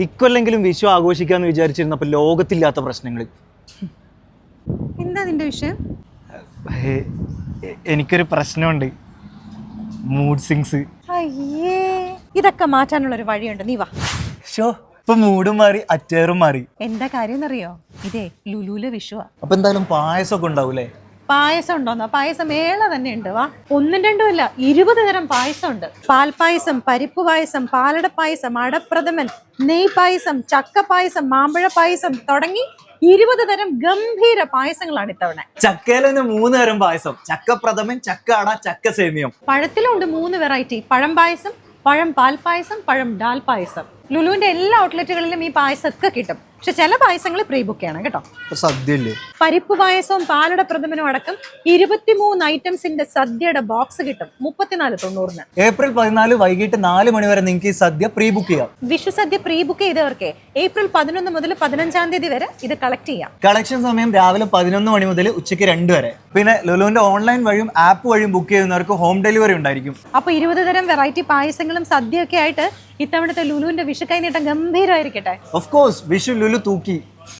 ഇക്കൊല്ലെങ്കിലും വിഷു ആഘോഷിക്കാന്ന് വിചാരിച്ചിരുന്നപ്പോൾ ലോകത്തില്ലാത്ത പ്രശ്നങ്ങൾ. എന്താ നിന്റെ വിഷയം? എനിക്കൊരു പ്രശ്നമുണ്ട്, മൂഡ് സിങ്സ്. അയ്യേ, ഇതൊക്കെ മാറ്റാനുള്ള ഒരു വഴിയുണ്ട്, നീ വാ. ഷോ, ഇപ്പൊ മൂഡും മാറി അറ്റേറും മാറി. എന്താ കാര്യം എന്നറിയോ? ഇതേ ലുലുലെ വിഷുവാ. അപ്പൊ എന്തായാലും പായസമൊക്കെ ഉണ്ടാവൂലേ? പായസം ഉണ്ടോന്നോ? പായസം മേള തന്നെ ഉണ്ട്. വാ, 1 2 അല്ല 20 തരം പായസം ഉണ്ട്. പാൽപ്പായസം, പരിപ്പ് പായസം, പാലട പായസം, അടപ്രഥമൻ, നെയ് പായസം, ചക്ക പായസം, മാമ്പഴ പായസം തുടങ്ങി 20 തരം ഗംഭീര പായസങ്ങളാണ് ഇത്തവണ. ചക്കയിൽ തന്നെ 3 തരം പായസം: ചക്ക പ്രഥമൻ, ചക്ക അട, ചക്ക സേമിയം. പഴത്തിലും ഉണ്ട് 3 വെറൈറ്റി: പഴം പായസം, പഴം പാൽ പായസം, പഴം ഡാൽ പായസം. ലുലുവിന്റെ എല്ലാ ഔട്ട്ലെറ്റുകളിലും ഈ പായസം ഒക്കെ കിട്ടും. പക്ഷെ ചില പായസങ്ങൾ പ്രീ ബുക്ക് ചെയ്യണം കേട്ടോ. സദ്യല്ലേ? പരിപ്പ് പായസവും പാലട പ്രഥമനും അടക്കം 23 ഐറ്റംസിന്റെ സദ്യയുടെ ബോക്സ് കിട്ടും 34.90. ഏപ്രിൽ 14 വൈകിട്ട് 4 മണി വരെ നിങ്ങൾക്ക് ഈ സദ്യ പ്രീ ബുക്ക് ചെയ്യാം. വിഷു സദ്യ പ്രീ ബുക്ക് ചെയ്തവർക്ക് ഏപ്രിൽ 11 മുതൽ 15 തീയതി വരെ ഇത് കളക്ട് ചെയ്യാം. കളക്ഷൻ സമയം രാവിലെ 11 മണി മുതൽ ഉച്ചയ്ക്ക് 2 വരെ. പിന്നെ ലുലുവിന്റെ ഓൺലൈൻ വഴിയും ആപ്പ് വഴിയും ബുക്ക് ചെയ്യുന്നവർക്ക് ഹോം ഡെലിവറി ഉണ്ടായിരിക്കും. അപ്പൊ 20 തരം വെറൈറ്റി പായസങ്ങളും സദ്യയൊക്കെ ആയിട്ട് ഇത്തവണത്തെ ലുലുവിന്റെ വിഷു കൈനീട്ടം ഗംഭീരമായിരിക്കട്ടെ. ഓഫ് കോഴ്സ്, വിഷു ലുലു തൂക്കി.